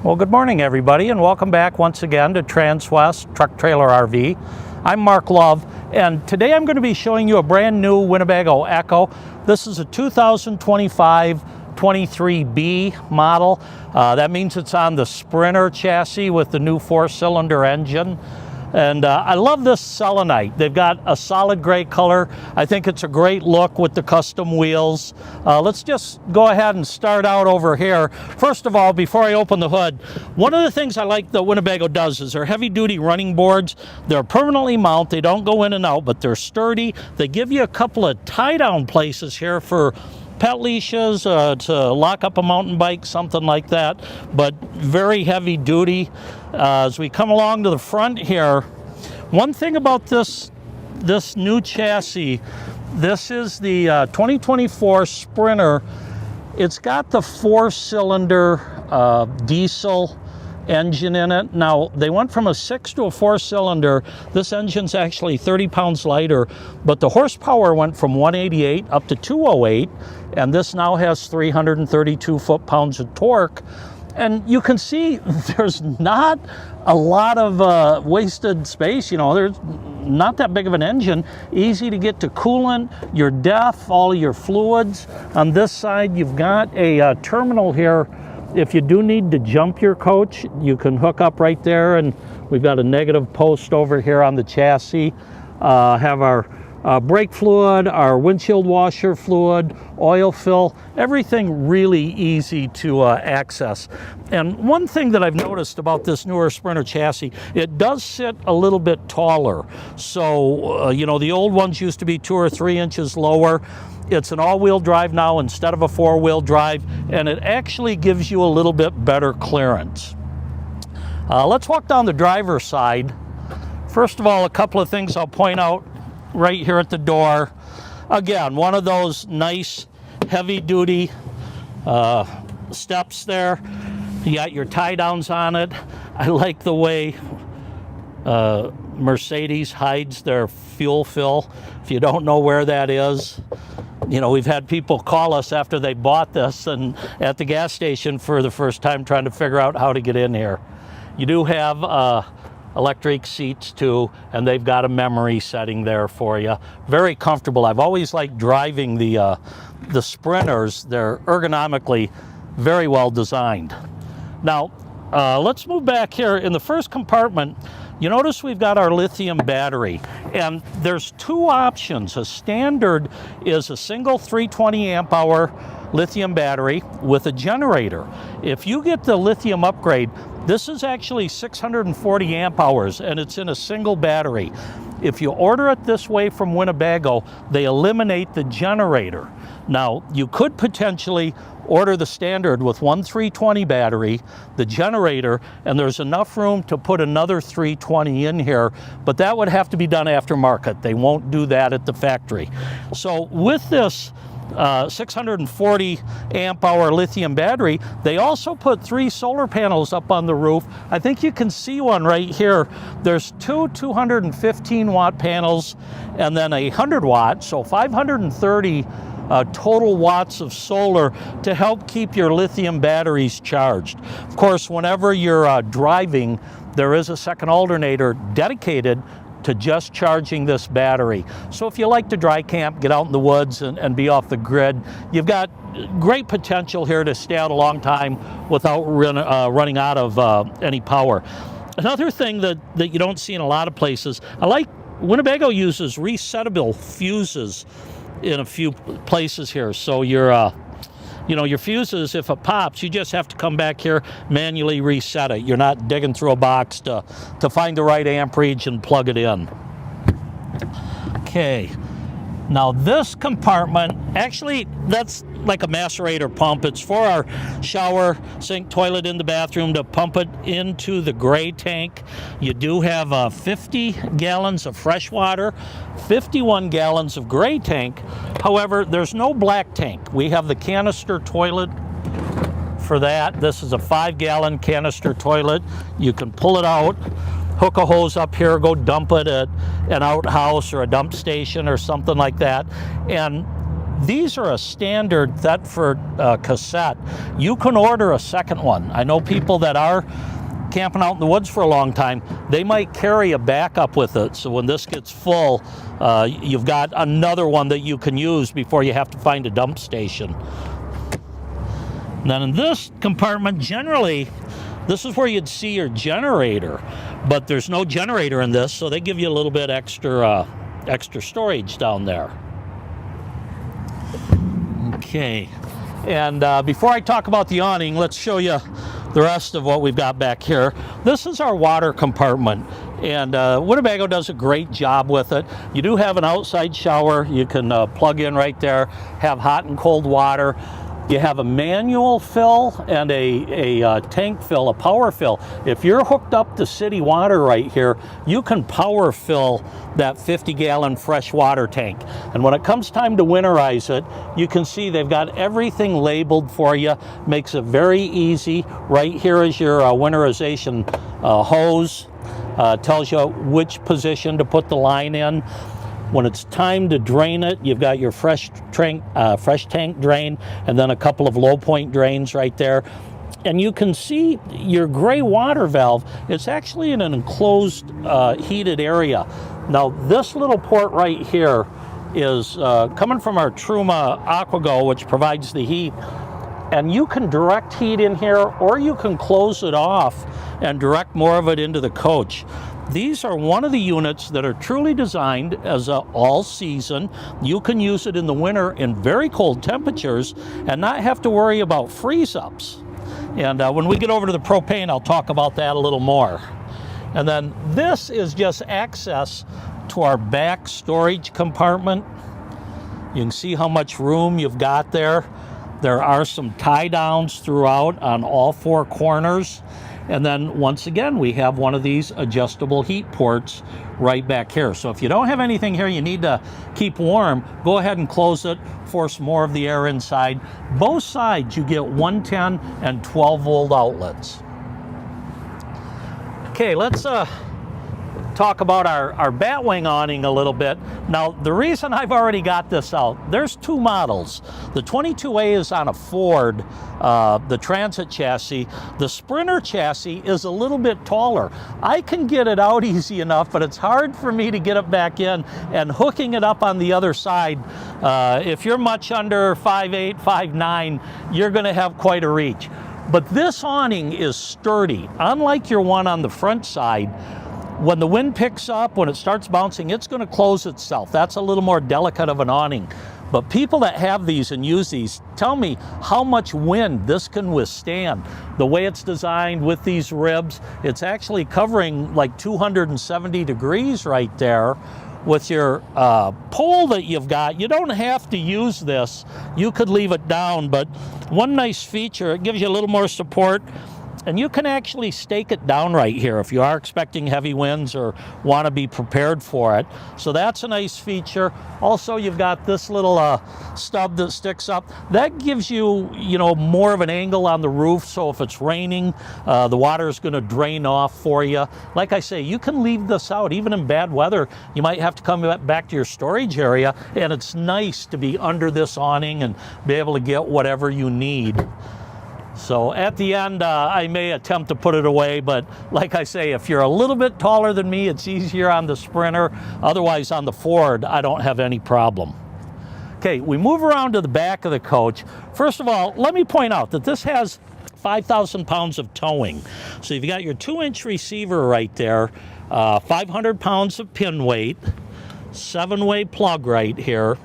Well, good morning, everybody, and welcome back once again to Transwest Truck Trailer RV. I'm Mark Love, and today I'm going to be showing you a brand new Winnebago EKKO. This is a 2025 23B model. That means it's on the Sprinter chassis with the new 4-cylinder engine. And I love this selenite. They've got a solid gray color. I think it's a great look with the custom wheels. Let's just go ahead and start out over here. First of all, before I open the hood, one of the things I like that Winnebago does is their heavy duty running boards. They're permanently mounted. They don't go in and out, but they're sturdy. They give you a couple of tie down places here for pet leashes, to lock up a mountain bike, something like that, but very heavy duty. As we come along to the front here, one thing about this new chassis, this is the 2024 Sprinter. It's got the 4-cylinder diesel engine in it. Now, they went from a 6 to a 4-cylinder. This engine's actually 30 pounds lighter, but the horsepower went from 188 up to 208, and this now has 332 foot-pounds of torque. And you can see there's not a lot of wasted space. You know, there's not that big of an engine. Easy to get to coolant, your def, all your fluids. On this side, you've got a terminal here. If you do need to jump your coach, you can hook up right there, and we've got a negative post over here on the chassis. Have our brake fluid, our windshield washer fluid, oil fill, everything really easy to access. And one thing that I've noticed about this newer Sprinter chassis, it does sit a little bit taller. So, you know, the old ones used to be 2 or 3 inches lower. It's an all-wheel drive now instead of a 4-wheel drive, and it actually gives you a little bit better clearance. Let's walk down the driver's side. First of all, a couple of things I'll point out right here at the door. Again, one of those nice heavy-duty steps there. You got your tie-downs on it. I like the way Mercedes hides their fuel fill. If you don't know where that is, you know, we've had people call us after they bought this and at the gas station for the first time trying to figure out how to get in here. You do have electric seats too, and they've got a memory setting there for you. Very comfortable. I've always liked driving the Sprinters. They're ergonomically very well designed. Now, let's move back here. In the first compartment, you notice we've got our lithium battery, and there's 2 options. A standard is a single 320 amp hour lithium battery with a generator. If you get the lithium upgrade, this is actually 640 amp hours, and it's in a single battery. If you order it this way from Winnebago, they eliminate the generator. Now, you could potentially order the standard with one 320 battery, the generator, and there's enough room to put another 320 in here, but that would have to be done aftermarket. They won't do that at the factory. So with this 640 amp hour lithium battery, they also put 3 solar panels up on the roof. I think you can see one right here. There's 2 215 watt panels and then a 100 watt, so 530 total watts of solar to help keep your lithium batteries charged. Of course, whenever you're driving, there is a second alternator dedicated to just charging this battery. So if you like to dry camp, get out in the woods and be off the grid, you've got great potential here to stay out a long time without running out of any power. Another thing that you don't see in a lot of places, Winnebago uses resettable fuses in a few places here. So your fuses, if it pops, you just have to come back here, manually reset it. You're not digging through a box to find the right amperage and plug it in. Okay, now this compartment, actually that's like a macerator pump. It's for our shower, sink, toilet in the bathroom to pump it into the gray tank. You do have 50 gallons of fresh water, 51 gallons of gray tank. However, there's no black tank. We have the canister toilet for that. This is a 5-gallon canister toilet. You can pull it out, hook a hose up here, go dump it at an outhouse or a dump station or something like that. And These are a standard Thetford cassette. You can order a second one. I know people that are camping out in the woods for a long time, they might carry a backup with it. So when this gets full, you've got another one that you can use before you have to find a dump station. And then in this compartment, generally, this is where you'd see your generator, but there's no generator in this, so they give you a little bit extra storage down there. Okay, and before I talk about the awning, let's show you the rest of what we've got back here. This is our water compartment, and Winnebago does a great job with it. You do have an outside shower. You can plug in right there, have hot and cold water. You have a manual fill and a tank fill, a power fill. If you're hooked up to city water right here, you can power fill that 50-gallon fresh water tank. And when it comes time to winterize it, you can see they've got everything labeled for you. Makes it very easy. Right here is your winterization hose. Tells you which position to put the line in. When it's time to drain it, you've got your fresh tank drain and then a couple of low point drains right there. And you can see your gray water valve, it's actually in an enclosed heated area. Now this little port right here is coming from our Truma AquaGo, which provides the heat. And you can direct heat in here, or you can close it off and direct more of it into the coach. These are one of the units that are truly designed as a all season. You can use it in the winter in very cold temperatures and not have to worry about freeze ups. And when we get over to the propane, I'll talk about that a little more. And then this is just access to our back storage compartment. You can see how much room you've got there. There are some tie downs throughout on all four corners. And then once again, we have one of these adjustable heat ports right back here. So if you don't have anything here you need to keep warm, go ahead and close it, force more of the air inside. Both sides you get 110 and 12 volt outlets. Okay, let's talk about our Batwing awning a little bit. Now, the reason I've already got this out, there's two models. The 22A is on a Ford, the Transit chassis. The Sprinter chassis is a little bit taller. I can get it out easy enough, but it's hard for me to get it back in, and hooking it up on the other side, if you're much under 5'8", 5'9", you're gonna have quite a reach. But this awning is sturdy. Unlike your one on the front side, when the wind picks up, when it starts bouncing, it's going to close itself. That's a little more delicate of an awning. But people that have these and use these tell me how much wind this can withstand. The way it's designed with these ribs, it's actually covering like 270 degrees right there. With your pole that you've got, you don't have to use this. You could leave it down, but one nice feature, it gives you a little more support. And you can actually stake it down right here if you are expecting heavy winds or want to be prepared for it. So that's a nice feature. Also, you've got this little stub that sticks up. That gives you, more of an angle on the roof. So if it's raining, the water is going to drain off for you. Like I say, you can leave this out. Even in bad weather, you might have to come back to your storage area. And it's nice to be under this awning and be able to get whatever you need. So at the end, I may attempt to put it away, but like I say, if you're a little bit taller than me, it's easier on the Sprinter. Otherwise, on the Ford, I don't have any problem. Okay, we move around to the back of the coach. First of all, let me point out that this has 5,000 pounds of towing. So you've got your 2-inch receiver right there, 500 pounds of pin weight, 7-way plug right here.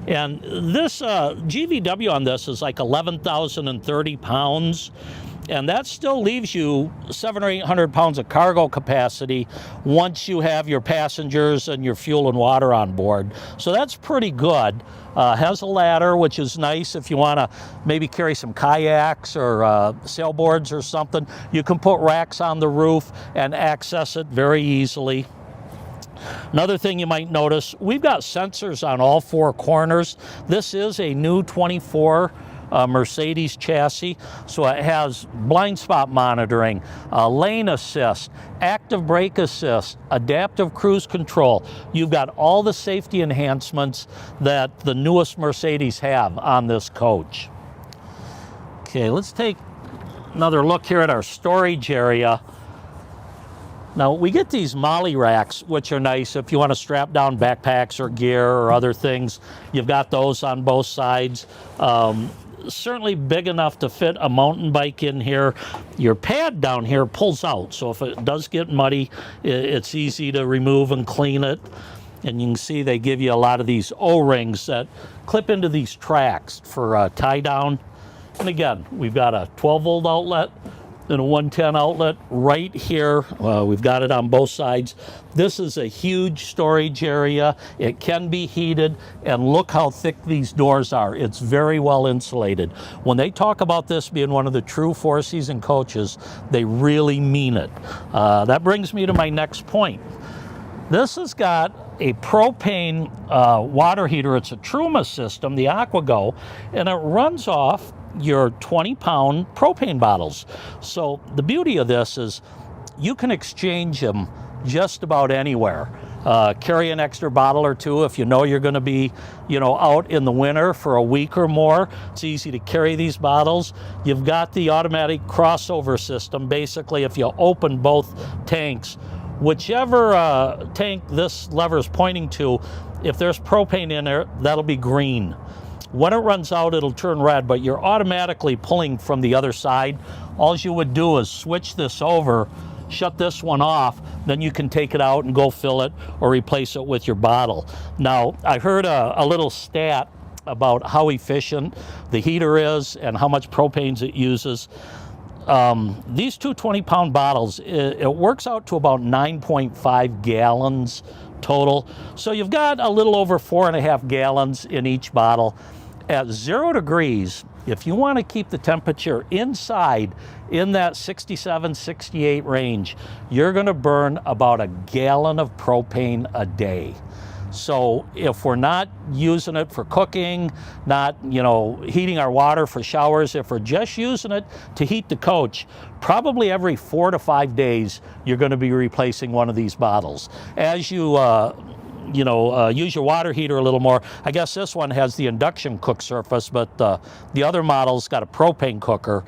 And this GVW on this is like 11,030 pounds. And that still leaves you 700 or 800 pounds of cargo capacity once you have your passengers and your fuel and water on board. So that's pretty good. Has a ladder, which is nice if you want to maybe carry some kayaks or sailboards or something. You can put racks on the roof and access it very easily. Another thing you might notice, we've got sensors on all four corners. This is a new 24 Mercedes chassis. So it has blind spot monitoring, lane assist, active brake assist, adaptive cruise control. You've got all the safety enhancements that the newest Mercedes have on this coach. Okay, let's take another look here at our storage area. Now, we get these molly racks, which are nice if you want to strap down backpacks or gear or other things. You've got those on both sides. Certainly big enough to fit a mountain bike in here. Your pad down here pulls out, so if it does get muddy, it's easy to remove and clean it. And you can see they give you a lot of these O-rings that clip into these tracks for tie down. And again, we've got a 12-volt outlet and a 110 outlet right here. We've got it on both sides. This is a huge storage area. It can be heated, and look how thick these doors are. It's very well insulated. When they talk about this being one of the true four-season coaches, they really mean it. That brings me to my next point. This has got a propane water heater. It's a Truma system, the EKKO, and it runs off your 20-pound propane bottles. So the beauty of this is you can exchange them just about anywhere. Carry an extra bottle or two if you know you're going to be, out in the winter for a week or more. It's easy to carry these bottles. You've got the automatic crossover system. Basically, if you open both tanks, whichever tank this lever is pointing to, if there's propane in there, that'll be green. When it runs out, it'll turn red, but you're automatically pulling from the other side. All you would do is switch this over, shut this one off, then you can take it out and go fill it or replace it with your bottle. Now, I heard a little stat about how efficient the heater is and how much propane it uses. These two 20-pound bottles, it works out to about 9.5 gallons total. So you've got a little over 4.5 gallons in each bottle. At 0 degrees, if you want to keep the temperature inside in that 67, 68 range, you're going to burn about a gallon of propane a day. So if we're not using it for cooking, not, heating our water for showers, if we're just using it to heat the coach, probably every 4 to 5 days, you're going to be replacing one of these bottles. As you, use your water heater a little more. I guess this one has the induction cook surface, but the other model's got a propane cooker.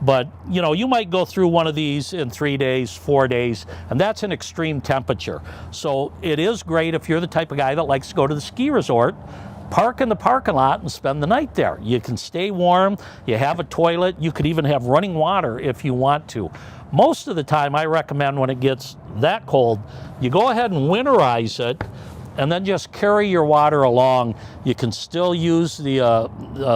But, you might go through one of these in 3 days, 4 days, and that's an extreme temperature. So it is great if you're the type of guy that likes to go to the ski resort, park in the parking lot and spend the night there. You can stay warm, you have a toilet, you could even have running water if you want to. Most of the time, I recommend when it gets that cold, you go ahead and winterize it, and then just carry your water along. You can still use the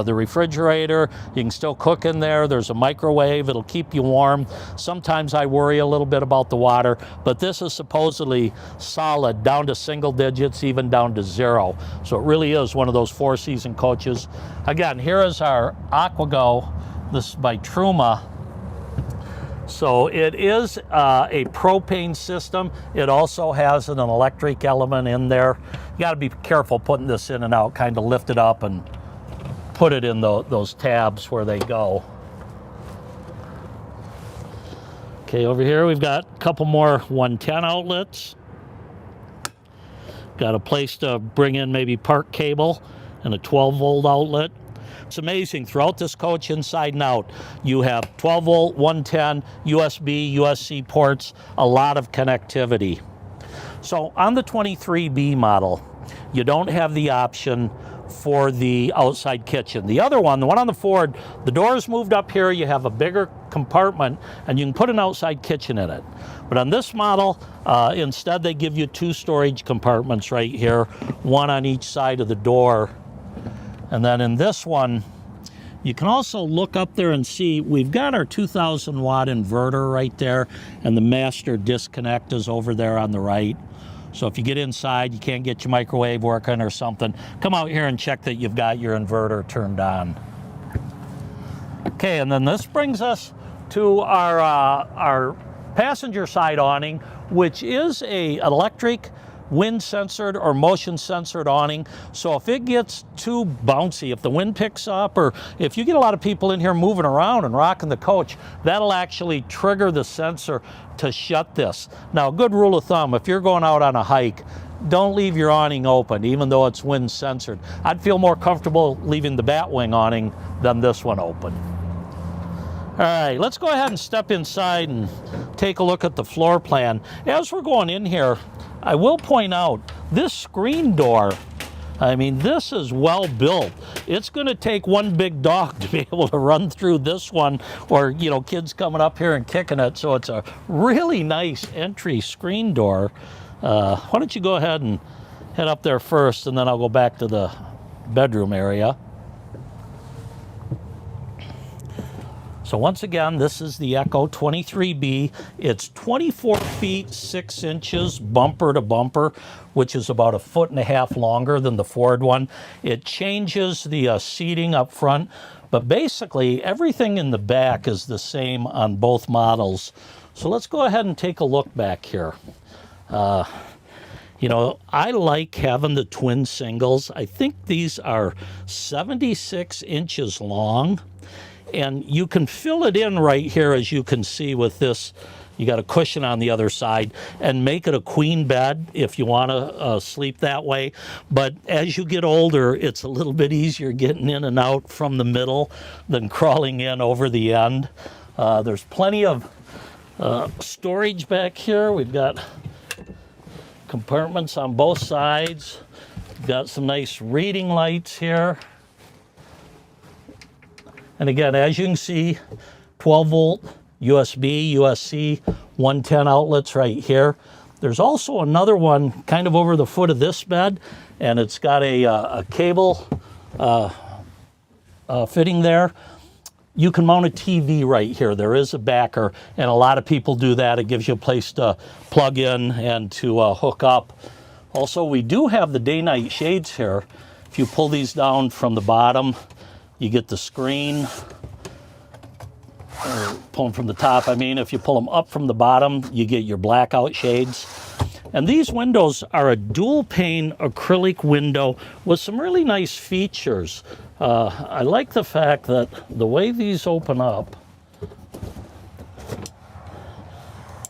refrigerator. You can still cook in there. There's a microwave. It'll keep you warm. Sometimes I worry a little bit about the water, but this is supposedly solid, down to single digits, even down to 0. So it really is one of those four-season coaches. Again, here is our EKKO. This is by Truma. So it is a propane system. It also has an electric element in there. You got to be careful putting this in and out, kind of lift it up and put it in those tabs where they go. Okay, over here we've got a couple more 110 outlets. Got a place to bring in maybe park cable and a 12-volt outlet. It's amazing, throughout this coach, inside and out, you have 12 volt, 110, USB, USB ports, a lot of connectivity. So on the 23B model, you don't have the option for the outside kitchen. The other one, the one on the Ford, the door is moved up here, you have a bigger compartment, and you can put an outside kitchen in it. But on this model, instead they give you 2 storage compartments right here, one on each side of the door. And then in this one, you can also look up there and see we've got our 2,000 watt inverter right there, and the master disconnect is over there on the right. So if you get inside, you can't get your microwave working or something, come out here and check that you've got your inverter turned on. Okay, and then this brings us to our passenger side awning, which is an electric wind censored or motion censored awning. So if it gets too bouncy, if the wind picks up, or if you get a lot of people in here moving around and rocking the coach, that'll actually trigger the sensor to shut this. Now, a good rule of thumb, if you're going out on a hike, don't leave your awning open, even though it's wind censored. I'd feel more comfortable leaving the Batwing awning than this one open. All right, let's go ahead and step inside and take a look at the floor plan. As we're going in here, I will point out this screen door, I mean, this is well built. It's gonna take one big dog to be able to run through this one, or, you know, kids coming up here and kicking it. So it's a really nice entry screen door. Why don't you go ahead and head up there first, and then I'll go back to the bedroom area. So once again, this is the EKKO 23B. It's 24 feet 6 inches bumper to bumper, which is about 1.5 feet longer than the Ford one. It changes the seating up front, but basically everything in the back is the same on both models. So let's go ahead and take a look back here. You know, I like having the twin singles. I think these are 76 inches long. And you can fill it in right here, as you can see with this. You got a cushion on the other side, and make it a queen bed if you want to sleep that way. But as you get older, it's a little bit easier getting in and out from the middle than crawling in over the end. There's plenty of storage back here. We've got compartments on both sides. We've got some nice reading lights here. And again, as you can see, 12 volt USB, USB-C, 110 outlets right here. There's also another one kind of over the foot of this bed, and it's got a cable fitting there. You can mount a TV right here. There is a backer, and a lot of people do that. It gives you a place to plug in and to hook up. Also, we do have the day-night shades here. If you pull these down from the bottom, you get the screen, or pull them from the top. I mean, if you pull them up from the bottom, you get your blackout shades. And these windows are a dual pane acrylic window with some really nice features. I like the fact that the way these open up,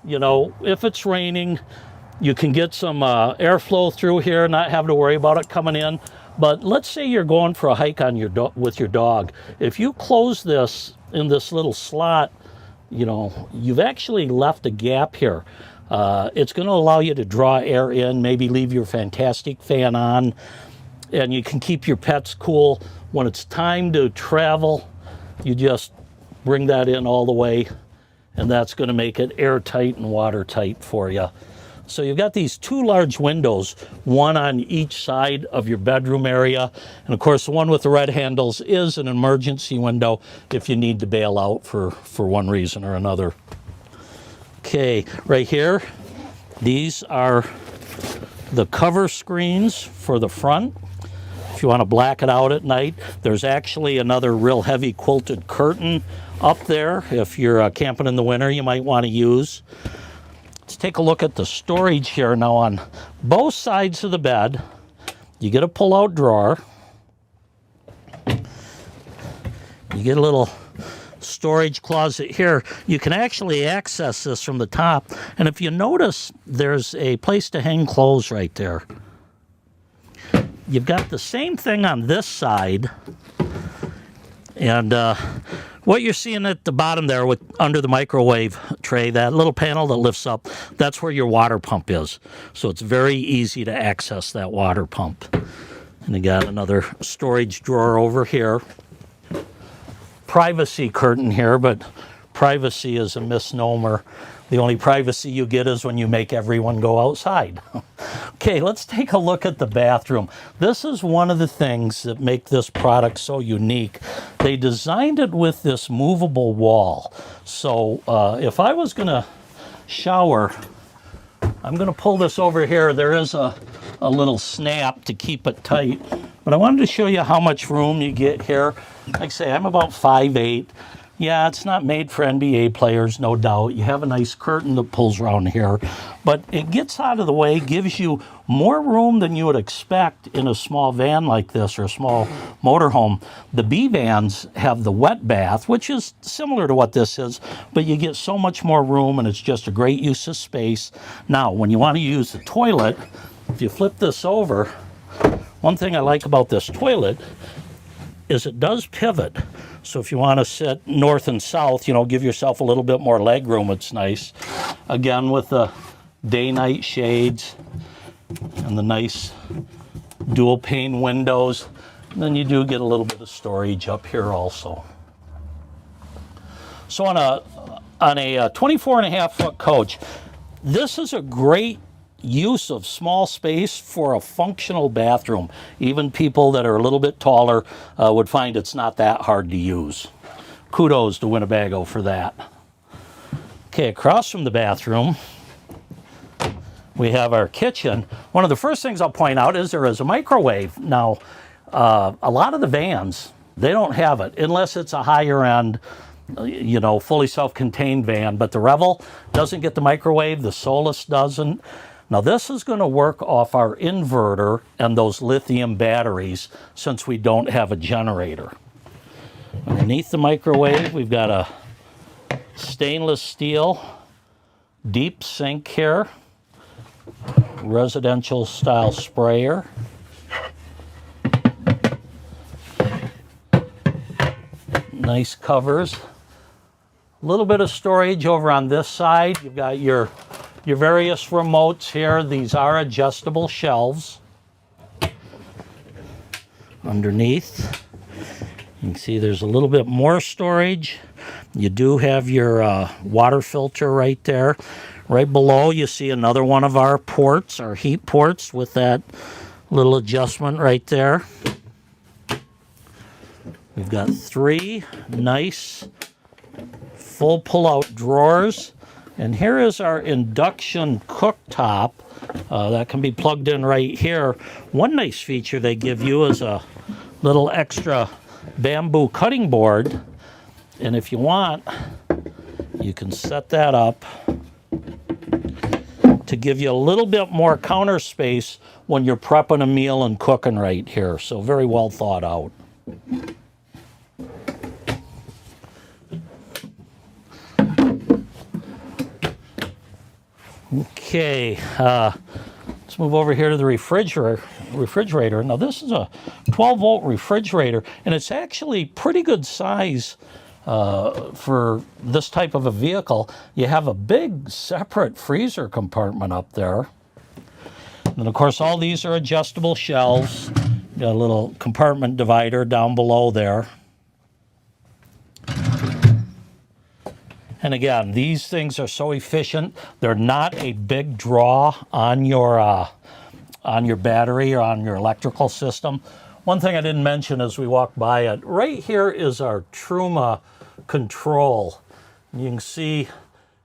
you know, if it's raining, you can get some airflow through here, not having to worry about it coming in. But let's say you're going for a hike on with your dog. If you close this in this little slot, you know, you've actually left a gap here. It's going to allow you to draw air in, maybe leave your fantastic fan on, and you can keep your pets cool. When it's time to travel, you just bring that in all the way, and that's going to make it airtight and watertight for you. So you've got these two large windows, one on each side of your bedroom area. And of course, the one with the red handles is an emergency window if you need to bail out for one reason or another. Okay, right here, these are the cover screens for the front. If you want to black it out at night, there's actually another real heavy quilted curtain up there. If you're camping in the winter, you might want to use. Let's take a look at the storage here. Now, on both sides of the bed, you get a pull-out drawer. You get a little storage closet here. You can actually access this from the top. And if you notice, there's a place to hang clothes right there. You've got the same thing on this side. And what you're seeing at the bottom there under the microwave tray, that little panel that lifts up, that's where your water pump is. So it's very easy to access that water pump. And you got another storage drawer over here. Privacy curtain here, but privacy is a misnomer. The only privacy you get is when you make everyone go outside. Okay, let's take a look at the bathroom. This is one of the things that make this product so unique. They designed it with this movable wall. So if I was gonna shower, I'm gonna pull this over here. There is a little snap to keep it tight. But I wanted to show you how much room you get here. Like I say, I'm about 5'8". Yeah, it's not made for NBA players, no doubt. You have a nice curtain that pulls around here, but it gets out of the way, gives you more room than you would expect in a small van like this or a small motorhome. The B vans have the wet bath, which is similar to what this is, but you get so much more room and it's just a great use of space. Now, when you want to use the toilet, if you flip this over, one thing I like about this toilet is it does pivot. So if you want to sit north and south, you know, give yourself a little bit more leg room, it's nice. Again, with the day-night shades and the nice dual pane windows. And then you do get a little bit of storage up here also. So on a 24.5-foot coach, this is a great use of small space for a functional bathroom. Even people that are a little bit taller would find it's not that hard to use. Kudos to Winnebago for that. Okay, across from the bathroom, we have our kitchen. One of the first things I'll point out is there is a microwave. Now, a lot of the vans, they don't have it unless it's a higher end, you know, fully self-contained van. But the Revel doesn't get the microwave, the Solus doesn't. Now this is going to work off our inverter and those lithium batteries since we don't have a generator. Underneath the microwave, we've got a stainless steel deep sink here, residential style sprayer. Nice covers. A little bit of storage over on this side. You've got your various remotes here. These are adjustable shelves. Underneath, you can see there's a little bit more storage. You do have your water filter right there. Right below, you see another one of our ports, our heat ports, with that little adjustment right there. We've got 3 nice full pull-out drawers. And here is our induction cooktop that can be plugged in right here. One nice feature they give you is a little extra bamboo cutting board. And if you want, you can set that up to give you a little bit more counter space when you're prepping a meal and cooking right here. So very well thought out. Okay, let's move over here to the refrigerator. Now this is a 12-volt refrigerator, and it's actually pretty good size for this type of a vehicle. You have a big separate freezer compartment up there. And of course, all these are adjustable shelves. Got a little compartment divider down below there. And again, these things are so efficient. They're not a big draw on your battery or on your electrical system. One thing I didn't mention as we walk by it, right here is our Truma control. You can see,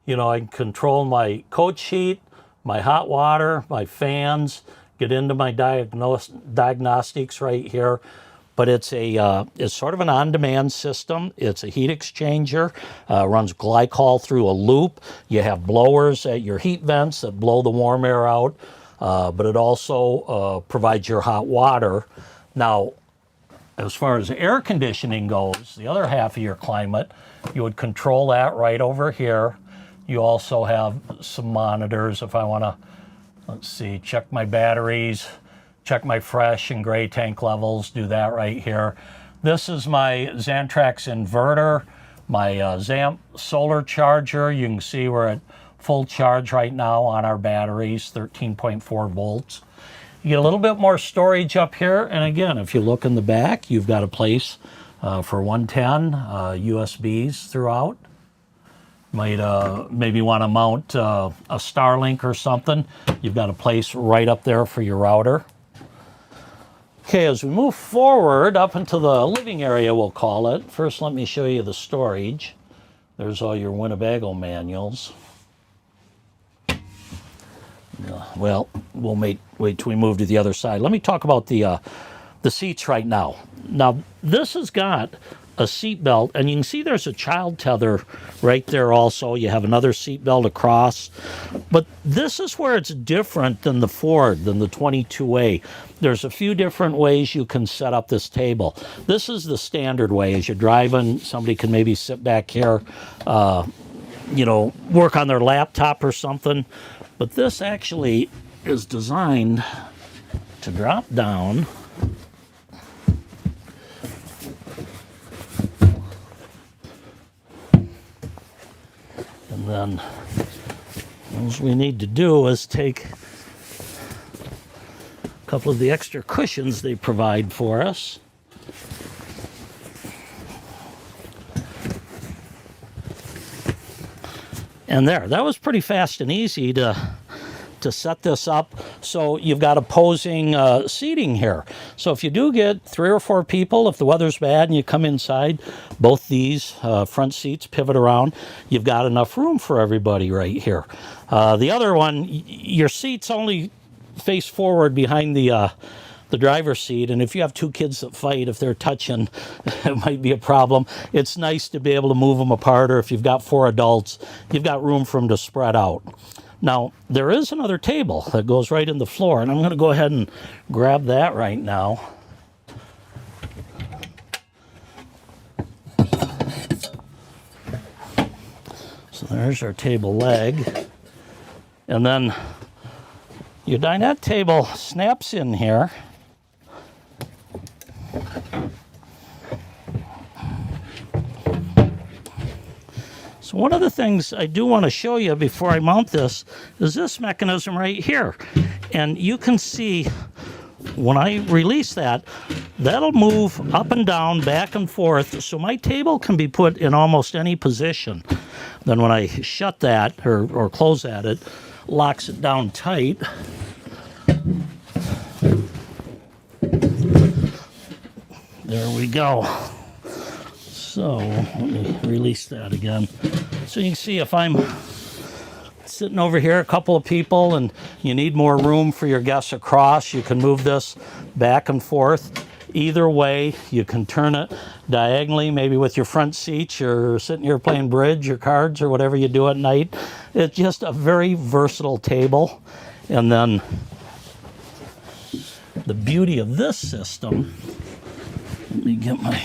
you know, I can control my coach heat, my hot water, my fans, get into my diagnostics right here. But it's sort of an on-demand system. It's a heat exchanger, runs glycol through a loop. You have blowers at your heat vents that blow the warm air out, but it also provides your hot water. Now, as far as air conditioning goes, the other half of your climate, you would control that right over here. You also have some monitors if I want to, let's see, check my batteries, check my fresh and gray tank levels, do that right here. This is my Xantrax inverter, my Zamp solar charger. You can see we're at full charge right now on our batteries, 13.4 volts. You get a little bit more storage up here. And again, if you look in the back, you've got a place for 110 USBs throughout. Might maybe want to mount a Starlink or something. You've got a place right up there for your router. Okay, as we move forward up into the living area, we'll call it. First, let me show you the storage. There's all your Winnebago manuals. Well, we'll wait till we move to the other side. Let me talk about the seats right now. Now, this has got a seat belt, and you can see there's a child tether right there also. You have another seat belt across. But this is where it's different than the Ford, than the 22A. There's a few different ways you can set up this table. This is the standard way. As you're driving, somebody can maybe sit back here, you know, work on their laptop or something. But this actually is designed to drop down. And then all we need to do is take a couple of the extra cushions they provide for us. And there, that was pretty fast and easy to set this up. So you've got opposing seating here. So if you do get 3 or 4 people, if the weather's bad and you come inside, both these front seats pivot around, you've got enough room for everybody right here. The other one, your seats only face forward behind the driver's seat, and if you have 2 kids that fight, if they're touching, it might be a problem. It's nice to be able to move them apart, or if you've got 4 adults, you've got room for them to spread out. Now, there is another table that goes right in the floor, and I'm going to go ahead and grab that right now. So there's our table leg. And then your dinette table snaps in here. So one of the things I do want to show you before I mount this is this mechanism right here. And you can see when I release that, that'll move up and down, back and forth. So my table can be put in almost any position. Then when I shut that or close that, it locks it down tight. There we go. So let me release that again. So you can see if I'm sitting over here, a couple of people, and you need more room for your guests across, you can move this back and forth. Either way, you can turn it diagonally, maybe with your front seats. You're sitting here playing bridge or cards or whatever you do at night. It's just a very versatile table. And then the beauty of this system, let me get my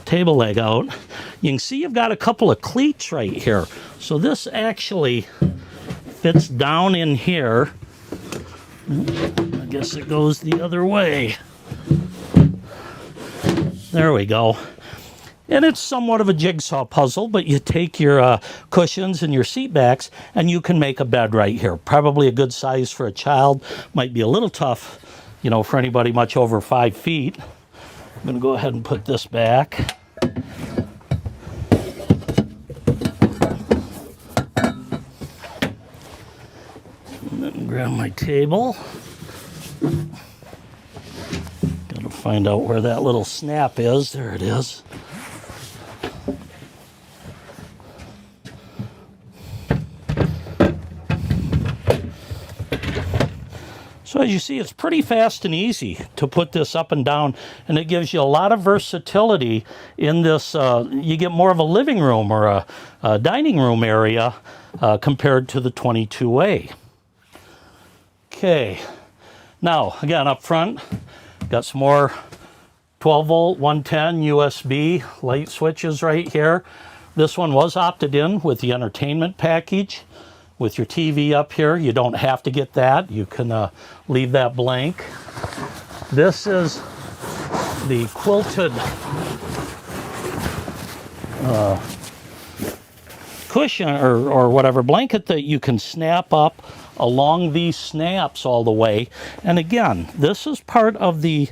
table leg out. You can see you've got a couple of cleats right here. So this actually fits down in here. I guess it goes the other way. There we go. And it's somewhat of a jigsaw puzzle, but you take your cushions and your seat backs and you can make a bed right here. Probably a good size for a child. Might be a little tough, you know, for anybody much over 5 feet. I'm going to go ahead and put this back. And then grab my table. Got to find out where that little snap is. There it is. So as you see, it's pretty fast and easy to put this up and down, and it gives you a lot of versatility in this. You get more of a living room or a dining room area compared to the 22A. Okay, now again up front, got some more 12 volt 110 USB light switches right here. This one was opted in with the entertainment package. With your TV up here, you don't have to get that. You can leave that blank. This is the quilted cushion or whatever blanket that you can snap up along these snaps all the way. And again, this is part of the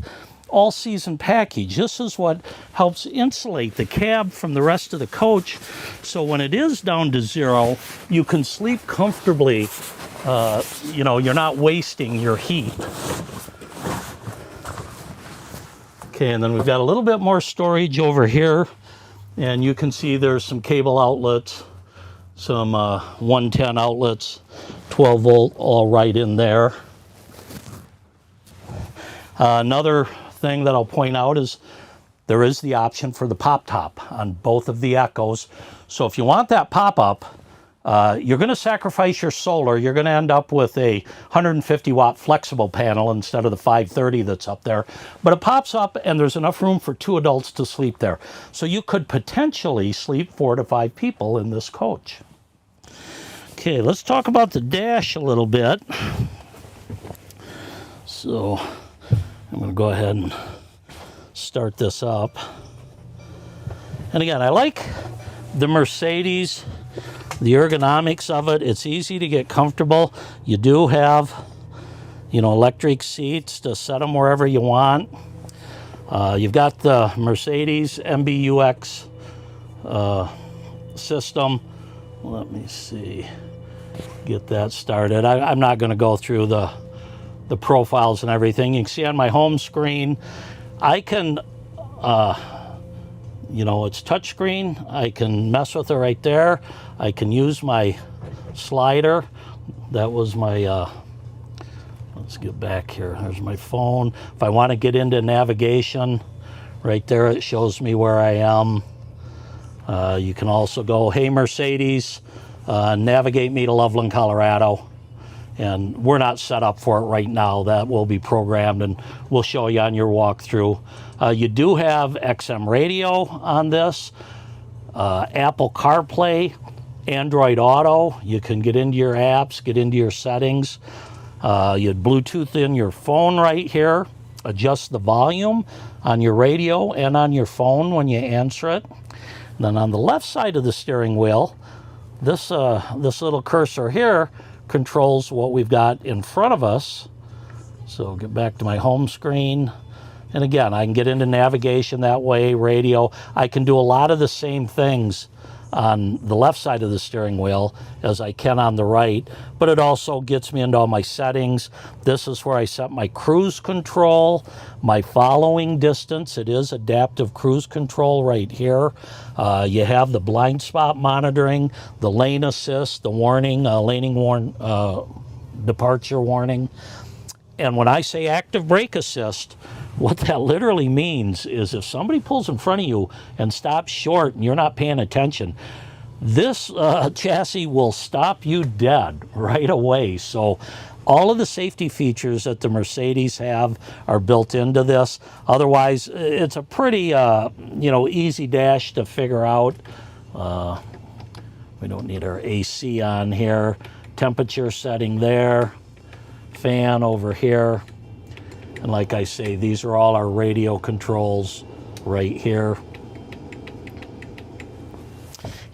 all-season package. This is what helps insulate the cab from the rest of the coach, so when it is down to 0, you can sleep comfortably. You know, you're not wasting your heat. Okay, and then we've got a little bit more storage over here, and you can see there's some cable outlets, some 110 outlets, 12 volt, all right in there. Another thing that I'll point out is there is the option for the pop top on both of the EKKOs. So if you want that pop-up, you're going to sacrifice your solar. You're going to end up with a 150 watt flexible panel instead of the 530 that's up there. But it pops up and there's enough room for 2 adults to sleep there. So you could potentially sleep 4 to 5 people in this coach. Okay, let's talk about the dash a little bit. So I'm going to go ahead and start this up. And again, I like the Mercedes, the ergonomics of it. It's easy to get comfortable. You do have, electric seats to set them wherever you want. You've got the Mercedes MBUX system. Let me see, get that started. I'm not going to go through the profiles and everything. You can see on my home screen, I can, it's touchscreen. I can mess with it right there. I can use my slider. That was my, let's get back here. There's my phone. If I want to get into navigation, right there it shows me where I am. You can also go, hey Mercedes, navigate me to Loveland, Colorado. And we're not set up for it right now. That will be programmed and we'll show you on your walkthrough. You do have XM radio on this, Apple CarPlay, Android Auto. You can get into your apps, get into your settings. You have Bluetooth in your phone right here. Adjust the volume on your radio and on your phone when you answer it. And then on the left side of the steering wheel, this little cursor here controls what we've got in front of us. So get back to my home screen. And again, I can get into navigation that way, radio. I can do a lot of the same things on the left side of the steering wheel as I can on the right, but it also gets me into all my settings. This is where I set my cruise control, my following distance. It is adaptive cruise control right here. You have the blind spot monitoring, the lane assist, the warning, departure warning. And when I say active brake assist, what that literally means is if somebody pulls in front of you and stops short and you're not paying attention, this chassis will stop you dead right away. So all of the safety features that the Mercedes have are built into this. Otherwise, it's a pretty easy dash to figure out. We don't need our AC on here. Temperature setting there. Fan over here. And like I say, these are all our radio controls right here.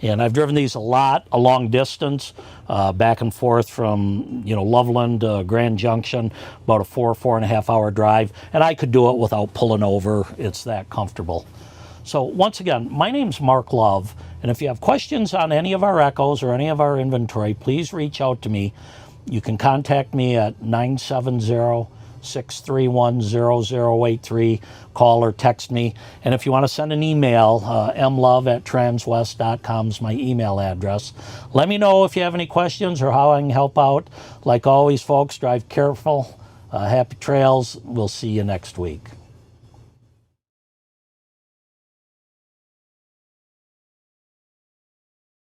And I've driven these a lot, a long distance, back and forth from, Loveland to Grand Junction, about a 4.5 hour drive. And I could do it without pulling over. It's that comfortable. So once again, my name's Mark Love. And if you have questions on any of our EKKOs or any of our inventory, please reach out to me. You can contact me at 970-631-0083. Call or text me. And if you want to send an email, mlove@transwest.com is my email address. Let me know if you have any questions or how I can help out. Like always, folks, drive careful. Happy trails. We'll see you next week.